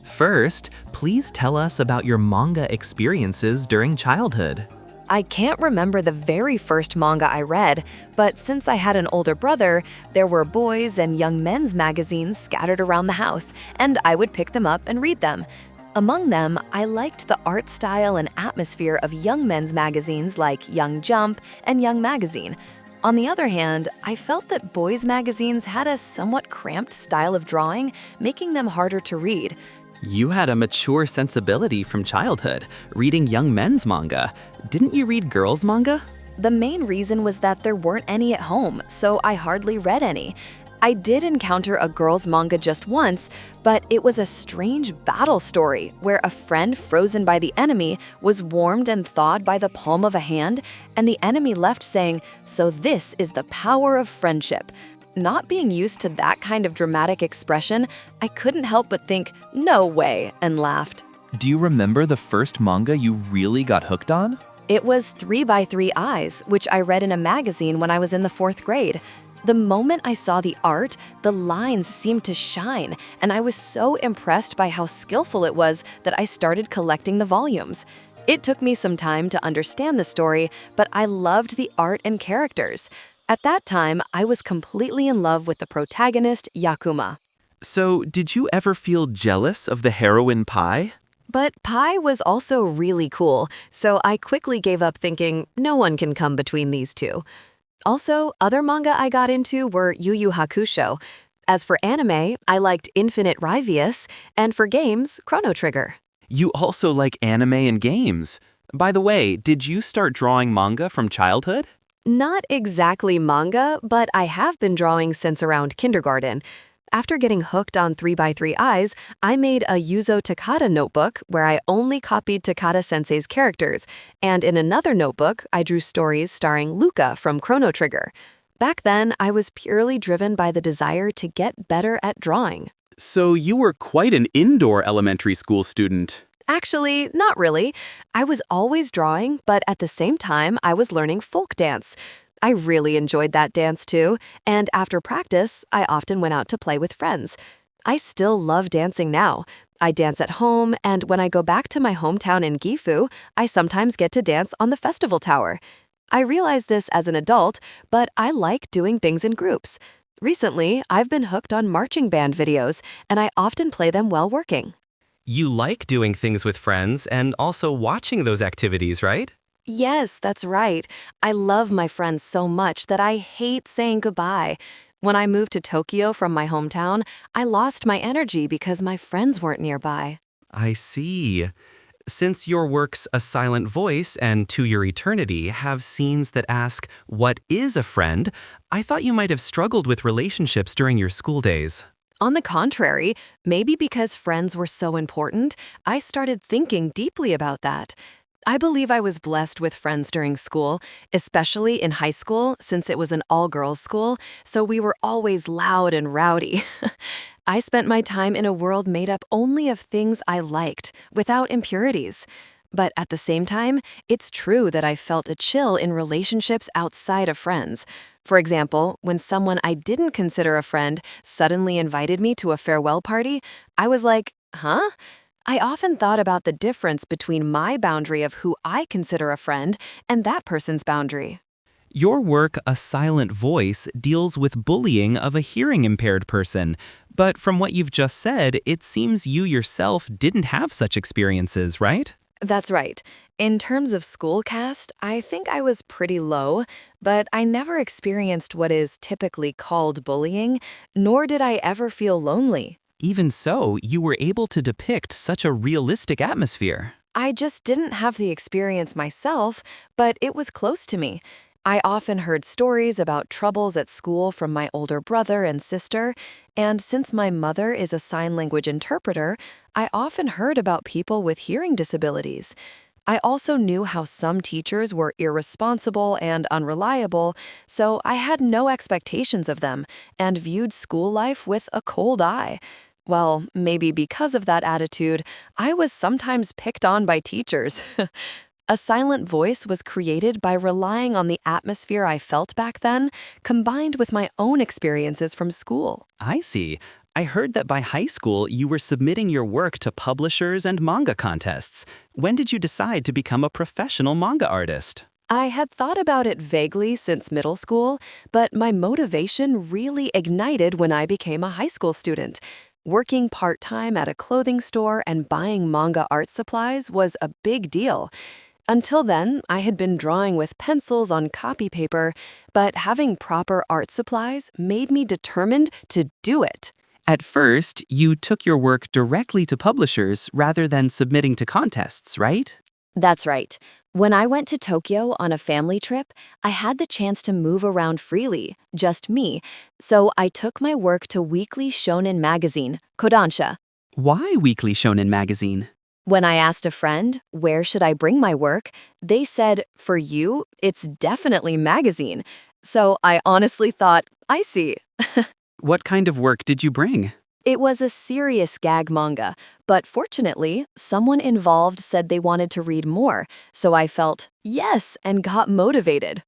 First, please tell us about your manga experiences during childhood. I can't remember the very first manga I read, but since I had an older brother, there were boys and young men's magazines scattered around the house, and I would pick them up and read them. Among them, I liked the art style and atmosphere of young men's magazines like Young Jump and Young Magazine. On the other hand, I felt that boys' magazines had a somewhat cramped style of drawing, making them harder to read. You had a mature sensibility from childhood, reading young men's manga. Didn't you read girls' manga? The main reason was that there weren't any at home, so I hardly read any. I did encounter a girls' manga just once, but it was a strange battle story where a friend frozen by the enemy was warmed and thawed by the palm of a hand, and the enemy left saying, "So this is the power of friendship." Not being used to that kind of dramatic expression, I couldn't help but think, "No way," and laughed. Do you remember the first manga you really got hooked on? It was 3x3 Eyes, which I read in a magazine when I was in the 4th grade. The moment I saw the art, the lines seemed to shine, and I was so impressed by how skillful it was that I started collecting the volumes. It took me some time to understand the story, but I loved the art and characters. At that time, I was completely in love with the protagonist, Yakuma. So, did you ever feel jealous of the heroine Pai? But Pai was also really cool, so I quickly gave up thinking, no one can come between these two. Also, other manga I got into were Yu Yu Hakusho. As for anime, I liked Infinite Ryvius, and for games, Chrono Trigger. You also like anime and games. By the way, did you start drawing manga from childhood? Not exactly manga, but I have been drawing since around kindergarten. After getting hooked on 3x3 Eyes, I made a Yuzo Takada notebook where I only copied Takada-sensei's characters, and in another notebook, I drew stories starring Luca from Chrono Trigger. Back then, I was purely driven by the desire to get better at drawing. So you were quite an indoor elementary school student. Actually, not really. I was always drawing, but at the same time, I was learning folk dance. I really enjoyed that dance too, and after practice, I often went out to play with friends. I still love dancing now. I dance at home, and when I go back to my hometown in Gifu, I sometimes get to dance on the festival tower. I realized this as an adult, but I like doing things in groups. Recently, I've been hooked on marching band videos, and I often play them while working. You like doing things with friends and also watching those activities, right? Yes, that's right. I love my friends so much that I hate saying goodbye. When I moved to Tokyo from my hometown, I lost my energy because my friends weren't nearby. I see. Since your works A Silent Voice and To Your Eternity have scenes that ask, what is a friend? I thought you might have struggled with relationships during your school days. On the contrary, maybe because friends were so important, I started thinking deeply about that. I believe I was blessed with friends during school, especially in high school since it was an all-girls school, so we were always loud and rowdy. I spent my time in a world made up only of things I liked, without impurities. But at the same time, it's true that I felt a chill in relationships outside of friends. For example, when someone I didn't consider a friend suddenly invited me to a farewell party, I was like, huh? I often thought about the difference between my boundary of who I consider a friend and that person's boundary. Your work, A Silent Voice, deals with bullying of a hearing-impaired person. But from what you've just said, it seems you yourself didn't have such experiences, right? That's right. In terms of school caste, I think I was pretty low, but I never experienced what is typically called bullying, nor did I ever feel lonely. Even so, you were able to depict such a realistic atmosphere. I just didn't have the experience myself, but it was close to me. I often heard stories about troubles at school from my older brother and sister, and since my mother is a sign language interpreter, I often heard about people with hearing disabilities. I also knew how some teachers were irresponsible and unreliable, so I had no expectations of them and viewed school life with a cold eye. Well, maybe because of that attitude, I was sometimes picked on by teachers. A silent voice was created by relying on the atmosphere I felt back then, combined with my own experiences from school. I see. I heard that by high school you were submitting your work to publishers and manga contests. When did you decide to become a professional manga artist? I had thought about it vaguely since middle school, but my motivation really ignited when I became a high school student. Working part-time at a clothing store and buying manga art supplies was a big deal. Until then, I had been drawing with pencils on copy paper, but having proper art supplies made me determined to do it. At first, you took your work directly to publishers rather than submitting to contests, right? That's right. When I went to Tokyo on a family trip, I had the chance to move around freely, just me, so I took my work to weekly shonen magazine, Kodansha. Why Weekly Shonen Magazine? When I asked a friend, where should I bring my work, they said, for you, it's definitely magazine. So I honestly thought, I see. What kind of work did you bring? It was a serious gag manga, but fortunately, someone involved said they wanted to read more, so I felt yes and got motivated.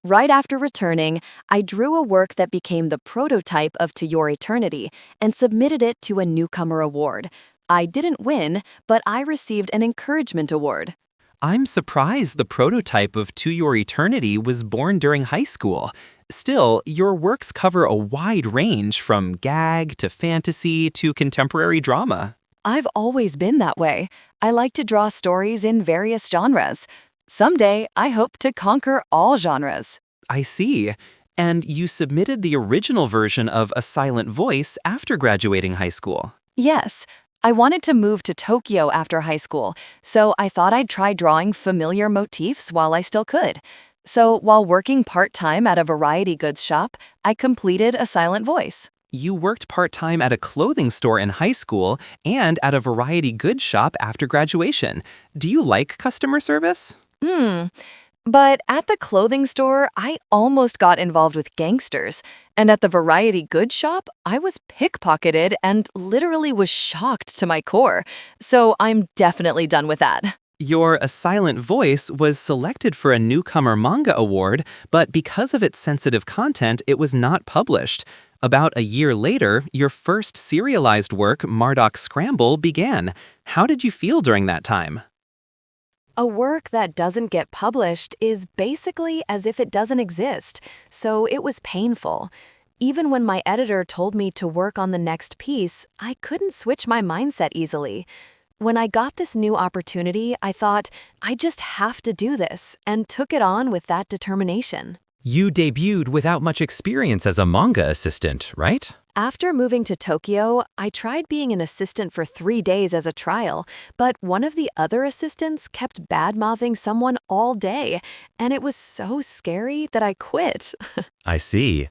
Right after returning, I drew a work that became the prototype of To Your Eternity and submitted it to a newcomer award. I didn't win, but I received an encouragement award. I'm surprised the prototype of To Your Eternity was born during high school. Still, your works cover a wide range from gag to fantasy to contemporary drama. I've always been that way. I like to draw stories in various genres. Someday, I hope to conquer all genres. I see. And you submitted the original version of A Silent Voice after graduating high school. Yes, I wanted to move to Tokyo after high school, so I thought I'd try drawing familiar motifs while I still could. So while working part-time at a variety goods shop, I completed A Silent Voice. You worked part-time at a clothing store in high school and at a variety goods shop after graduation. Do you like customer service? But at the clothing store, I almost got involved with gangsters. And at the variety goods shop, I was pickpocketed and literally was shocked to my core. So I'm definitely done with that. Your A Silent Voice was selected for a Newcomer Manga Award, but because of its sensitive content, it was not published. About a year later, your first serialized work, Marduk Scramble, began. How did you feel during that time? A work that doesn't get published is basically as if it doesn't exist, so it was painful. Even when my editor told me to work on the next piece, I couldn't switch my mindset easily. When I got this new opportunity, I thought, I just have to do this, and took it on with that determination. You debuted without much experience as a manga assistant, right? After moving to Tokyo, I tried being an assistant for 3 days as a trial, but one of the other assistants kept bad-mouthing someone all day, and it was so scary that I quit. I see.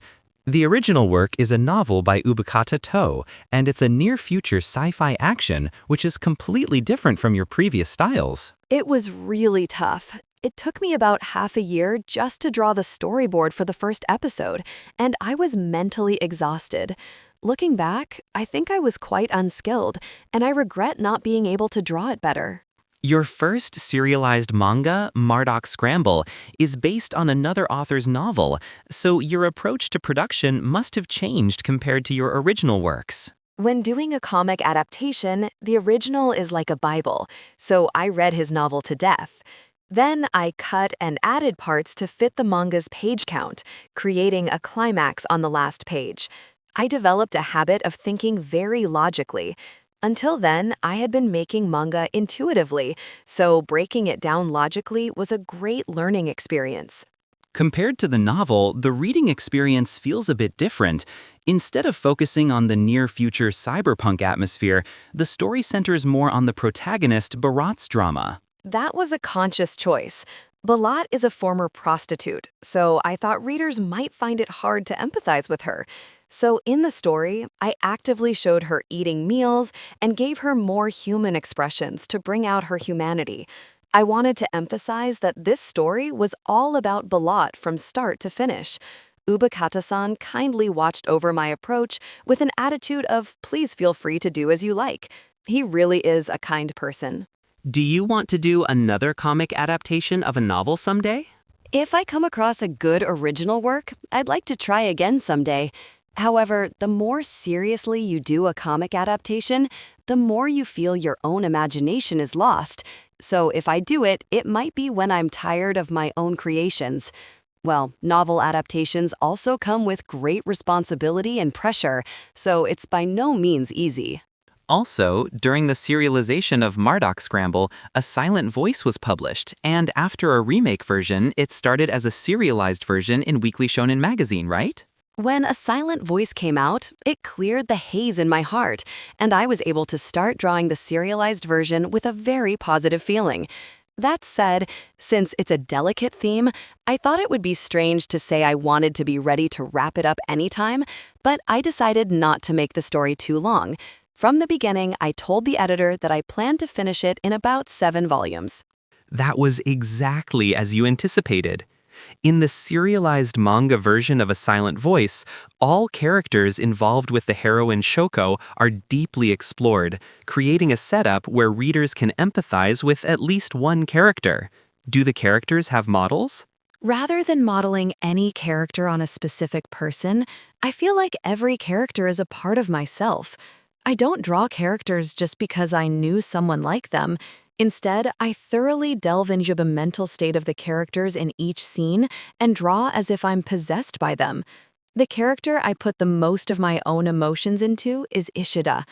The original work is a novel by Ubukata To, and it's a near-future sci-fi action, which is completely different from your previous styles. It was really tough. It took me about half a year just to draw the storyboard for the first episode, and I was mentally exhausted. Looking back, I think I was quite unskilled, and I regret not being able to draw it better. Your first serialized manga, Marduk Scramble, is based on another author's novel, so your approach to production must have changed compared to your original works. When doing a comic adaptation, the original is like a Bible, so I read his novel to death. Then I cut and added parts to fit the manga's page count, creating a climax on the last page. I developed a habit of thinking very logically. Until then, I had been making manga intuitively, so breaking it down logically was a great learning experience. Compared to the novel, the reading experience feels a bit different. Instead of focusing on the near-future cyberpunk atmosphere, the story centers more on the protagonist Bharat's drama. That was a conscious choice. Balat is a former prostitute, so I thought readers might find it hard to empathize with her. So in the story, I actively showed her eating meals and gave her more human expressions to bring out her humanity. I wanted to emphasize that this story was all about Balat from start to finish. Ubukata-san kindly watched over my approach with an attitude of, please feel free to do as you like. He really is a kind person. Do you want to do another comic adaptation of a novel someday? If I come across a good original work, I'd like to try again someday. However, the more seriously you do a comic adaptation, the more you feel your own imagination is lost. So if I do it, it might be when I'm tired of my own creations. Well, novel adaptations also come with great responsibility and pressure, so it's by no means easy. Also, during the serialization of Marduk Scramble, a silent voice was published, and after a remake version, it started as a serialized version in Weekly Shonen magazine, right? When A Silent Voice came out, it cleared the haze in my heart, and I was able to start drawing the serialized version with a very positive feeling. That said, since it's a delicate theme, I thought it would be strange to say I wanted to be ready to wrap it up anytime, but I decided not to make the story too long. From the beginning, I told the editor that I planned to finish it in about 7 volumes. That was exactly as you anticipated. In the serialized manga version of A Silent Voice, all characters involved with the heroine Shoko are deeply explored, creating a setup where readers can empathize with at least one character. Do the characters have models? Rather than modeling any character on a specific person, I feel like every character is a part of myself. I don't draw characters just because I knew someone like them. Instead, I thoroughly delve into the mental state of the characters in each scene and draw as if I'm possessed by them. The character I put the most of my own emotions into is Ishida.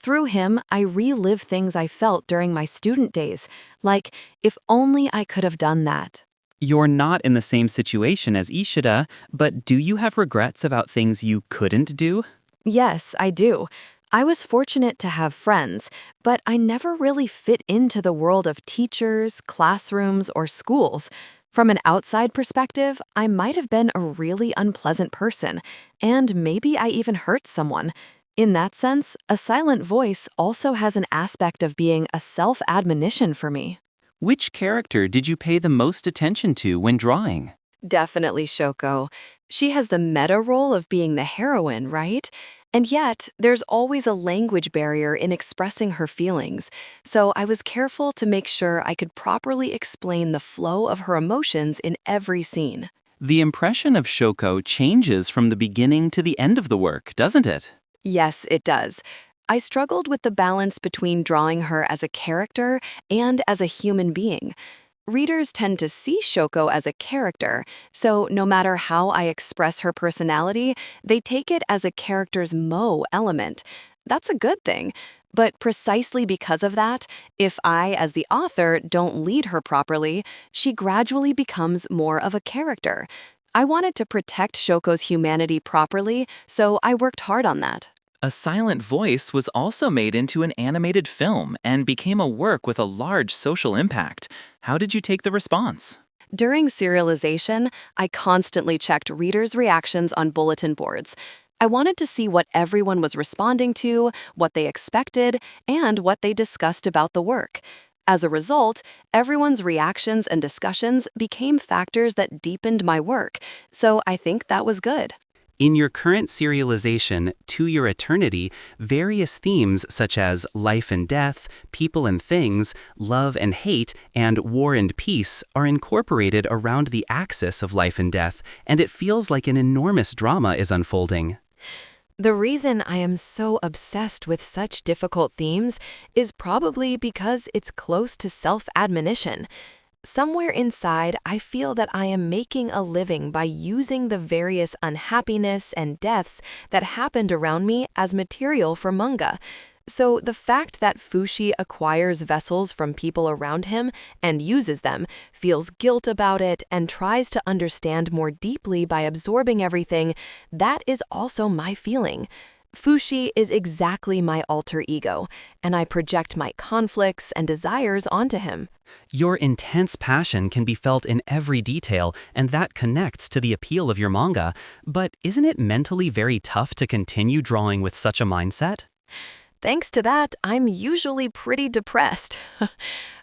Through him, I relive things I felt during my student days, like, if only I could have done that. You're not in the same situation as Ishida, but do you have regrets about things you couldn't do? Yes, I do. I was fortunate to have friends, but I never really fit into the world of teachers, classrooms, or schools. From an outside perspective, I might have been a really unpleasant person, and maybe I even hurt someone. In that sense, A Silent Voice also has an aspect of being a self-admonition for me. Which character did you pay the most attention to when drawing? Definitely Shoko. She has the meta role of being the heroine, right? And yet, there's always a language barrier in expressing her feelings, so I was careful to make sure I could properly explain the flow of her emotions in every scene. The impression of Shoko changes from the beginning to the end of the work, doesn't it? Yes, it does. I struggled with the balance between drawing her as a character and as a human being. Readers tend to see Shoko as a character, so no matter how I express her personality, they take it as a character's element. That's a good thing. But precisely because of that, if I, as the author, don't lead her properly, she gradually becomes more of a character. I wanted to protect Shoko's humanity properly, so I worked hard on that. A Silent Voice was also made into an animated film and became a work with a large social impact. How did you take the response? During serialization, I constantly checked readers' reactions on bulletin boards. I wanted to see what everyone was responding to, what they expected, and what they discussed about the work. As a result, everyone's reactions and discussions became factors that deepened my work, so I think that was good. In your current serialization, To Your Eternity, various themes such as life and death, people and things, love and hate, and war and peace are incorporated around the axis of life and death, and it feels like an enormous drama is unfolding. The reason I am so obsessed with such difficult themes is probably because it's close to self-admonition. Somewhere inside, I feel that I am making a living by using the various unhappiness and deaths that happened around me as material for manga. So the fact that Fushi acquires vessels from people around him and uses them, feels guilt about it, and tries to understand more deeply by absorbing everything, that is also my feeling. Fushi is exactly my alter ego, and I project my conflicts and desires onto him. Your intense passion can be felt in every detail, and that connects to the appeal of your manga. But isn't it mentally very tough to continue drawing with such a mindset? Thanks to that, I'm usually pretty depressed.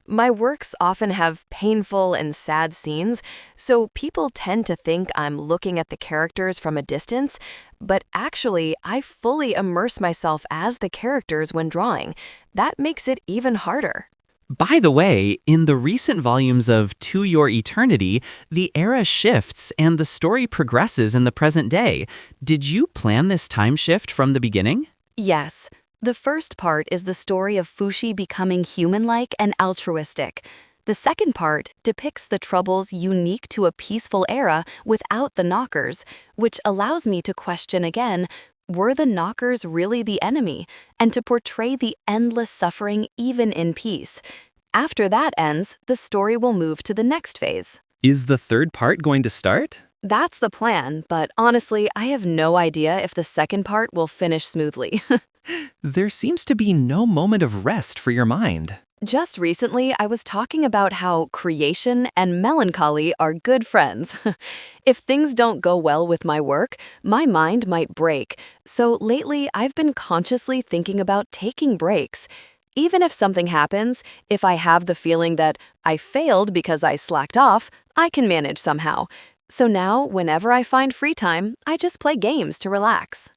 My works often have painful and sad scenes, so people tend to think I'm looking at the characters from a distance, but actually, I fully immerse myself as the characters when drawing. That makes it even harder. By the way, in the recent volumes of To Your Eternity, the era shifts and the story progresses in the present day. Did you plan this time shift from the beginning? Yes. The first part is the story of Fushi becoming human-like and altruistic. The second part depicts the troubles unique to a peaceful era without the knockers, which allows me to question again, were the knockers really the enemy? And to portray the endless suffering even in peace. After that ends, the story will move to the next phase. Is the third part going to start? That's the plan, but honestly, I have no idea if the second part will finish smoothly. There seems to be no moment of rest for your mind. Just recently, I was talking about how creation and melancholy are good friends. If things don't go well with my work, my mind might break. So lately, I've been consciously thinking about taking breaks. Even if something happens, if I have the feeling that I failed because I slacked off, I can manage somehow. So now, whenever I find free time, I just play games to relax.